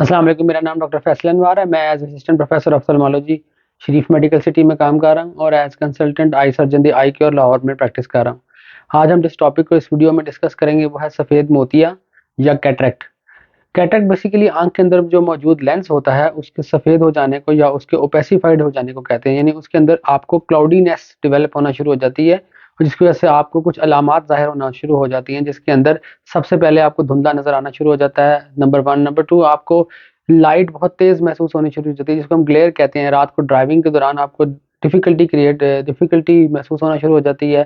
अस्सलाम वालेकुम। मेरा नाम डॉक्टर फैसल अनवर है। मैं एज असिस्टेंट प्रोफेसर ऑफ्थल्मोलॉजी शरीफ मेडिकल सिटी में काम कर रहा हूँ और एज कंसल्टेंट आई सर्जन दी आई केयर लाहौर में प्रैक्टिस कर रहा हूँ। आज हम जिस टॉपिक को इस वीडियो में डिस्कस करेंगे वो है सफ़ेद मोतिया या कैटरेक्ट। कैटरेक्ट बेसिकली आंख के अंदर जो मौजूद लेंस होता है उसके सफ़ेद हो जाने को या उसके ओपेसिफाइड हो जाने को कहते हैं, यानी उसके अंदर आपको क्लाउडीनेस डेवलप होना शुरू हो जाती है और जिसकी वजह से आपको कुछ अलामात ज़ाहिर होना शुरू हो जाती हैं, जिसके अंदर सबसे पहले आपको धुंधला नज़र आना शुरू हो जाता है, नंबर वन। नंबर टू, आपको लाइट बहुत तेज़ महसूस होनी शुरू हो जाती है जिसको हम ग्लेयर कहते हैं। रात को ड्राइविंग के दौरान आपको डिफ़िकल्टी महसूस होना शुरू हो जाती है।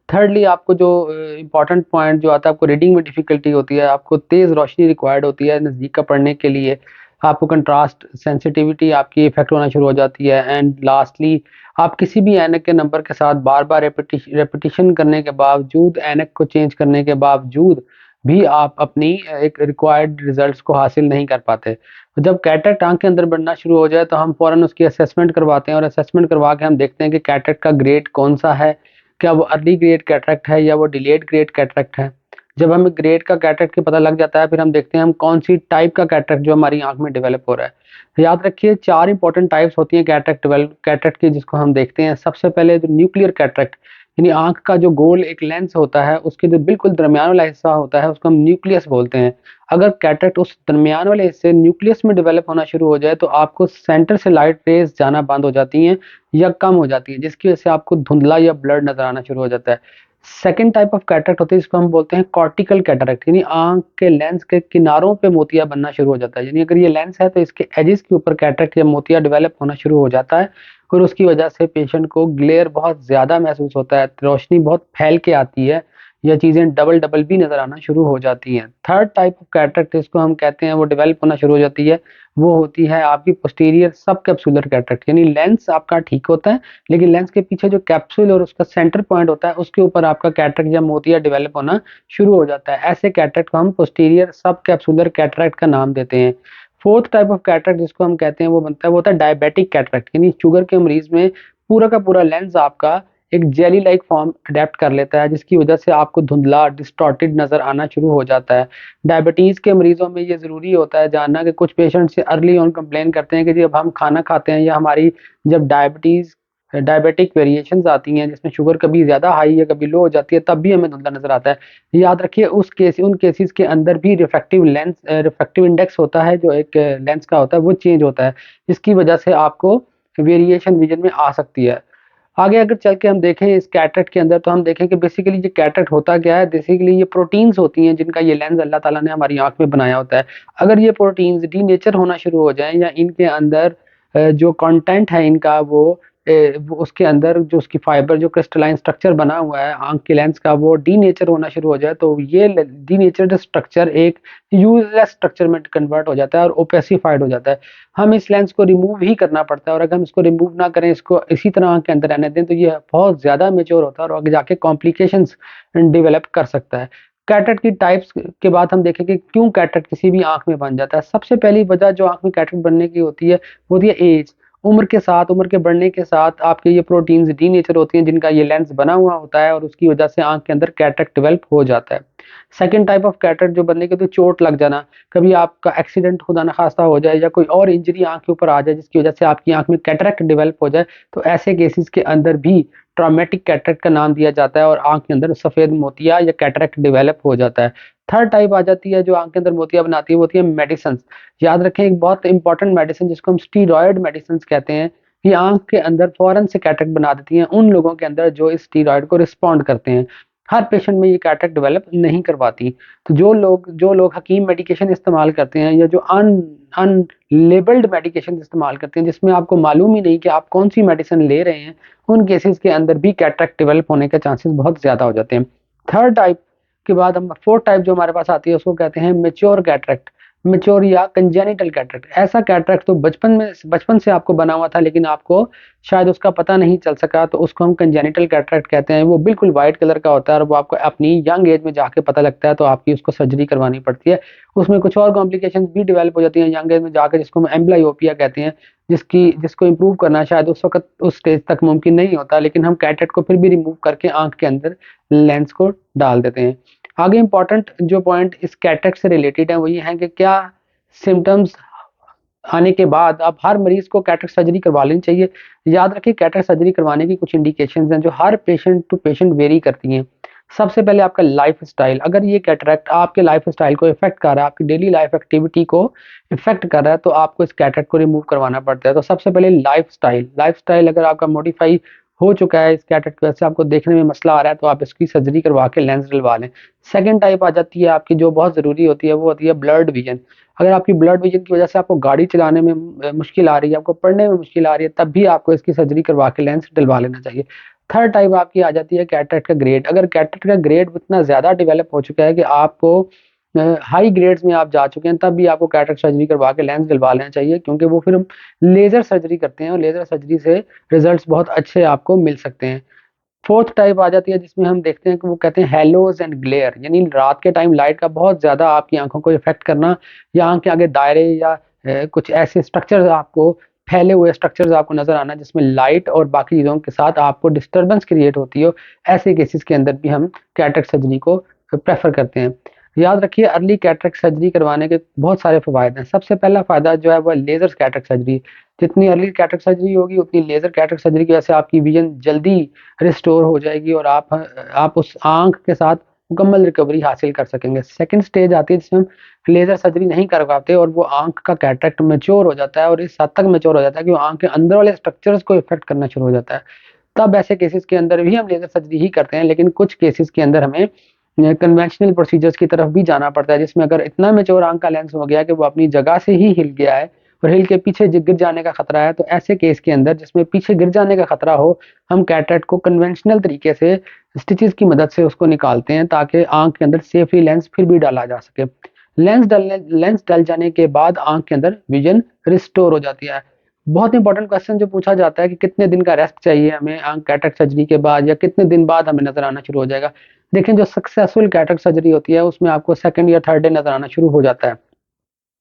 थर्डली, आपको जो इम्पोर्टेंट पॉइंट जो आता है, आपको रीडिंग में डिफ़िकल्टी होती है, आपको तेज़ रोशनी रिक्वायर्ड होती है नज़दीक का पढ़ने के लिए, आपको कंट्रास्ट सेंसिटिविटी आपकी इफ़ेक्ट होना शुरू हो जाती है। एंड लास्टली, आप किसी भी ऐनक के नंबर के साथ बार-बार रेपिटिशन करने के बावजूद, ऐनक को चेंज करने के बावजूद भी आप अपनी एक रिक्वायर्ड रिज़ल्ट्स को हासिल नहीं कर पाते। तो जब कैटरेक्ट आँख के अंदर बढ़ना शुरू हो जाए तो हम फ़ौरन उसकी असेसमेंट करवाते हैं और असेसमेंट करवा के हम देखते हैं कि कैटरेक्ट का ग्रेड कौन-सा है, क्या वो अर्ली ग्रेड कैटरेक्ट है या वो डिलेड ग्रेड कैटरेक्ट है। जब हमें ग्रेड का कैटरेक्ट का पता लग जाता है, फिर हम देखते हैं हम कौन-सी टाइप का कैटरेक्ट जो हमारी आँख में डेवलप हो रहा है। तो याद रखिए 4 इंपॉर्टेंट टाइप्स होती हैं कैटरेक्ट की, जिसको हम देखते हैं। सबसे पहले जो न्यूक्लियर कैटरेक्ट, यानी आँख का जो गोल एक लेंस होता है, उसके जो बिल्कुल दरमियान वाला हिस्सा होता है उसको हम न्यूक्लियस बोलते हैं। अगर कैटरेक्ट उस दरमियान वाले हिस्से न्यूक्लियस में डेवलप होना शुरू हो जाए तो आपको सेंटर से लाइट रेज़ जाना बंद हो जाती हैं या कम हो जाती है, जिसकी वजह से आपको धुंधला या ब्लर्ड नज़र आना शुरू हो जाता है। सेकंड टाइप ऑफ कैटरेक्ट होती है जिसको हम बोलते हैं कॉर्टिकल कैटरेक्ट, यानी आँख के लेंस के किनारों पे मोतिया बनना शुरू हो जाता है। यानी अगर ये लेंस है तो इसके एजेस के ऊपर कैटरेक्ट या मोतिया डेवलप होना शुरू हो जाता है और उसकी वजह से पेशेंट को ग्लेयर बहुत ज़्यादा महसूस होता है, रोशनी बहुत फैल के आती है, या चीज़ें डबल-डबल भी नज़र आना शुरू हो जाती हैं। थर्ड टाइप ऑफ कैटरेक्ट जिसको हम कहते हैं वो डेवलप होना शुरू हो जाती है, वो होती है आपकी पोस्टीरियर सब कैप्सुलर कैटरेक्ट, यानी लेंस आपका ठीक होता है लेकिन लेंस के पीछे जो कैप्सूल और उसका सेंटर पॉइंट होता है उसके ऊपर आपका कैटरेक्ट या मोतिया डेवलप होना शुरू हो जाता है। ऐसे कैटरेक्ट को हम पोस्टीरियर सब कैप्सुलर कैटरेक्ट का नाम देते हैं। फोर्थ टाइप ऑफ कैटरेक्ट जिसको हम कहते हैं वो होता है डायबिटिक कैटरेक्ट, यानी शुगर के मरीज में पूरा का पूरा लेंस आपका एक जेली लाइक फॉर्म अडेप्ट कर लेता है, जिसकी वजह से आपको धुंधला डिस्टॉर्टेड नज़र आना शुरू हो जाता है। डायबिटीज़ के मरीज़ों में ये ज़रूरी होता है जानना कि कुछ पेशेंट्स अर्ली ऑन कंप्लेन करते हैं कि जब हम खाना खाते हैं या हमारी जब डायबिटिक वेरिएशंस आती हैं जिसमें शुगर कभी ज़्यादा हाई या कभी लो हो जाती है, तब भी हमें धुंधला नज़र आता है। याद रखिए उन केसेस के अंदर भी रिफ्रैक्टिव इंडेक्स होता है जो एक लेंस का होता है, वो चेंज होता है, जिसकी वजह से आपको वेरिएशन विज़न में आ सकती है। आगे अगर चल के हम देखें इस कैटरेक्ट के अंदर तो हम देखें कि बेसिकली ये कैटरेक्ट होता क्या है। बेसिकली ये प्रोटीन्स होती हैं जिनका ये लेंस अल्लाह ताला ने हमारी आँख में बनाया होता है। अगर ये प्रोटीन्स डीनेचर होना शुरू हो जाएँ या इनके अंदर जो कंटेंट है इनका वो उसके अंदर जो उसकी फाइबर जो क्रिस्टलाइन स्ट्रक्चर बना हुआ है आँख के लेंस का वो डीनेचर होना शुरू हो जाए तो ये डीनेचर्ड स्ट्रक्चर एक यूज़लेस स्ट्रक्चर में कन्वर्ट हो जाता है और ओपेसिफाइड हो जाता है। हम इस लेंस को रिमूव ही करना पड़ता है और अगर हम इसको रिमूव ना करें, इसको इसी तरह आँख के अंदर रहने दें तो ये बहुत ज़्यादा मैच्योर होता है और आगे जाके कॉम्प्लिकेशंस डेवलप कर सकता है। कैटरेक्ट की टाइप्स के बाद हम देखें कि क्यों कैटरेक्ट किसी भी आँख में बन जाता है। सबसे पहली वजह जो आँख में कैटरेक्ट बनने की होती है, वो होती है ऐज। उम्र के बढ़ने के साथ आपके ये प्रोटीन्स डीनेचर होती हैं जिनका ये लेंस बना हुआ होता है और उसकी वजह से आँख के अंदर कैटरेक्ट डेवलप हो जाता है। सेकंड टाइप ऑफ कैटरेक्ट जो बनने के तो चोट लग जाना, कभी आपका एक्सीडेंट खुदा ना खास्ता हो जाए या कोई और इंजरी आँख के ऊपर आ जाए जिसकी वजह से आपकी आँख में कैटरेक्ट डेवलप हो जाए, तो ऐसे केसेस के अंदर भी ट्रॉमेटिक कैटरेक्ट का नाम दिया जाता है और आँख के अंदर सफ़ेद मोतिया या कैटरेक्ट डेवलप हो जाता है। थर्ड टाइप आ जाती है जो आँख के अंदर मोतिया बनाती है, वो होती है मेडिसिन्स। याद रखें एक बहुत इंपॉर्टेंट मेडिसिन जिसको हम स्टीरॉयड मेडिसिन्स कहते हैं, ये आँख के अंदर फ़ौरन से कैटरेक्ट बना देती हैं उन लोगों के अंदर जो इस स्टीरॉयड को रिस्पॉन्ड करते हैं। हर पेशेंट में ये कैटरेक्ट डेवलप नहीं करवाती। तो जो लोग हकीम मेडिकेशन इस्तेमाल करते हैं या जो अनलेबल्ड मेडिकेशन इस्तेमाल करते हैं जिसमें आपको मालूम ही नहीं कि आप कौन-सी मेडिसिन ले रहे हैं, उन केसेस के अंदर भी कैटरेक्ट डेवलप होने के चांसेस बहुत ज़्यादा हो जाते हैं। थर्ड टाइप के बाद हम फोर्थ टाइप जो हमारे पास आती है उसको कहते हैं मैच्योर कैटरेक्ट। मैच्योर या कंजेनिटल कैटरेक्ट, ऐसा कैटरेक्ट तो बचपन से आपको बना हुआ था लेकिन आपको शायद उसका पता नहीं चल सका, तो उसको हम कंजेनिटल कैटरेक्ट कहते हैं। वो बिल्कुल व्हाइट कलर का होता है और वो आपको अपनी यंग एज में जाके पता लगता है तो आपकी उसको सर्जरी करवानी पड़ती है। उसमें कुछ और कॉम्प्लिकेशंस भी डेवलप हो जाती हैं यंग एज में जाके, जिसको हम एम्ब्लायोपिया कहते हैं, जिसको इम्प्रूव करना शायद उस वक़्त उस स्टेज तक मुमकिन नहीं होता, लेकिन हम कैटरेक्ट को फिर भी रिमूव करके आँख के अंदर लेंस को डाल देते हैं। आगे इम्पोर्टेंट जो पॉइंट इस कैटरेक्ट से रिलेटेड है वो ये है कि क्या सिम्पटम्स आने के बाद आप हर मरीज को कैटरेक्ट सर्जरी करवा लेनी चाहिए। याद रखिए कैटरेक्ट सर्जरी करवाने की कुछ इंडिकेशंस हैं जो हर पेशेंट टू पेशेंट वेरी करती हैं। सबसे पहले आपका लाइफस्टाइल, अगर ये कैटरेक्ट आपके लाइफस्टाइल को इफेक्ट कर रहा है, आपकी डेली लाइफ एक्टिविटी को इफेक्ट कर रहा है, तो आपको इस कैटरेक्ट को रिमूव करवाना पड़ता है। तो सबसे पहले लाइफस्टाइल, लाइफस्टाइल अगर आपका मॉडिफाई हो चुका है इस कैटरेक्ट की वजह से, आपको देखने में मसला आ रहा है, तो आप इसकी सर्जरी करवा के लेंस डलवा लें। सेकेंड टाइप आ जाती है आपकी जो बहुत ज़रूरी होती है, वो होती है ब्लर्ड विजन। अगर आपकी ब्लड विजन की वजह से आपको गाड़ी चलाने में मुश्किल आ रही है, आपको पढ़ने में मुश्किल आ रही है, तब भी आपको इसकी सर्जरी करवा के लेंस डलवा लेना चाहिए। थर्ड टाइप आपकी आ जाती है कैटरेक्ट का ग्रेड। अगर कैटरेक्ट का ग्रेड इतना ज़्यादा डेवलप हो चुका है कि आपको हाई ग्रेड्स में आप जा चुके हैं, तब भी आपको कैटरेक्ट सर्जरी करवा के लेंस डलवा लेना चाहिए, क्योंकि वो फिर हम लेज़र सर्जरी करते हैं और लेज़र सर्जरी से रिजल्ट्स बहुत अच्छे आपको मिल सकते हैं। फोर्थ टाइप आ जाती है जिसमें हम देखते हैं कि वो कहते हैं हेलोज एंड ग्लेयर, यानी रात के टाइम लाइट का बहुत ज़्यादा आपकी आंखों को इफेक्ट करना, या आंख के आगे दायरे या कुछ ऐसे स्ट्रक्चर्स आपको, फैले हुए स्ट्रक्चर्स आपको नजर आना जिसमें लाइट और बाकी चीज़ों के साथ आपको डिस्टर्बेंस क्रिएट होती हो, ऐसे केसेस के अंदर भी हम कैटरेक्ट सर्जरी को प्रेफर करते हैं। याद रखिए अर्ली कैटरेक्ट सर्जरी करवाने के बहुत सारे फ़ायदे हैं। सबसे पहला फ़ायदा जो है वो लेज़र कैटरेक्ट सर्जरी। जितनी अर्ली कैटरेक्ट सर्जरी होगी उतनी लेज़र कैटरेक्ट सर्जरी की वजह से आपकी विजन जल्दी रिस्टोर हो जाएगी और आप उस आंख के साथ मुकम्मल रिकवरी हासिल कर सकेंगे। सेकंड स्टेज आती है जिसमें हम लेज़र सर्जरी नहीं कर पाते और वो आंख का कैटरेक्ट मैच्योर हो जाता है और इस हद तक मैच्योर हो जाता है कि वो आंख के अंदर वाले स्ट्रक्चर्स को इफेक्ट करना शुरू हो जाता है। तब ऐसे केसेस के अंदर भी हम लेज़र सर्जरी ही करते हैं, लेकिन कुछ केसेस के अंदर हमें कन्वेंशनल प्रोसीजर्स की तरफ भी जाना पड़ता है, जिसमें अगर इतना मैच्योर आंख का लेंस हो गया कि वो अपनी जगह से ही हिल गया है और हिल के पीछे गिर जाने का खतरा है, तो ऐसे केस के अंदर जिसमें पीछे गिर जाने का खतरा हो, हम कैटरेक्ट को कन्वेंशनल तरीके से स्टिचेस की मदद से उसको निकालते हैं, ताकि आंख के अंदर सेफली लेंस फिर भी डाला जा सके। लेंस डल जाने के बाद आंख के अंदर विजन रिस्टोर हो जाती है। बहुत इंपॉर्टेंट क्वेश्चन जो पूछा जाता है कि कितने दिन का रेस्ट चाहिए हमें आंख कैटरेक्ट सर्जरी के बाद, या कितने दिन बाद हमें नजर आना शुरू हो जाएगा। देखें जो सक्सेसफुल कैटरेक्ट सर्जरी होती है उसमें आपको सेकंड या थर्ड डे नजर आना शुरू हो जाता है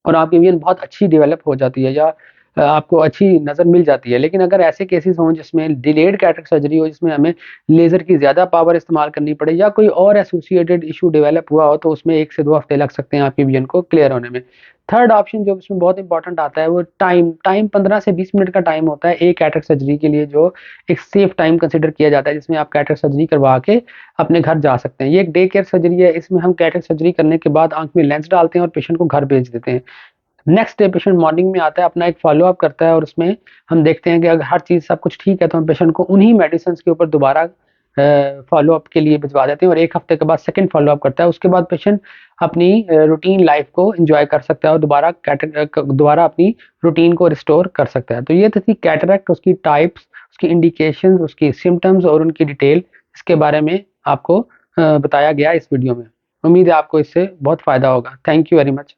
और आपकी विजन बहुत अच्छी डेवलप हो जाती है, या आपको अच्छी नज़र मिल जाती है। लेकिन अगर ऐसे केसेस हों जिसमें डिलेड कैटरेक्ट सर्जरी हो, जिसमें हमें लेज़र की ज़्यादा पावर इस्तेमाल करनी पड़े, या कोई और एसोसिएटेड इशू डेवलप हुआ हो, तो उसमें 1 से 2 हफ्ते लग सकते हैं आपकी विजन को क्लियर होने में। थर्ड ऑप्शन जो इसमें बहुत इंपॉर्टेंट आता है वो टाइम 15 से 20 मिनट का टाइम होता है एक कैटरेक्ट सर्जरी के लिए, जो एक सेफ टाइम कंसिडर किया जाता है, जिसमें आप कैटरेक्ट सर्जरी करवा के अपने घर जा सकते हैं। ये एक डे केयर सर्जरी है, इसमें हम कैटरेक्ट सर्जरी करने के बाद आंख में लेंस डालते हैं और पेशेंट को घर भेज देते हैं। नेक्स्ट डे पेशेंट मॉर्निंग में आता है, अपना एक फॉलो-अप करता है और उसमें हम देखते हैं कि अगर हर चीज़ सब कुछ ठीक है, तो हम पेशेंट को उन्हीं मेडिसिन्स के ऊपर दोबारा फॉलो-अप के लिए भिजवा देते हैं और 1 हफ्ते के बाद सेकंड फॉलो-अप करता है। उसके बाद पेशेंट अपनी रूटीन लाइफ को एन्जॉय कर सकता है और दोबारा अपनी रूटीन को रिस्टोर कर सकता है। तो ये तो थी कैटरेक्ट, उसकी टाइप्स, उसकी इंडिकेशंस, उसकी सिम्पटम्स और उनकी डिटेल, इसके बारे में आपको बताया गया इस वीडियो में। उम्मीद है आपको इससे बहुत फ़ायदा होगा। Thank you very much.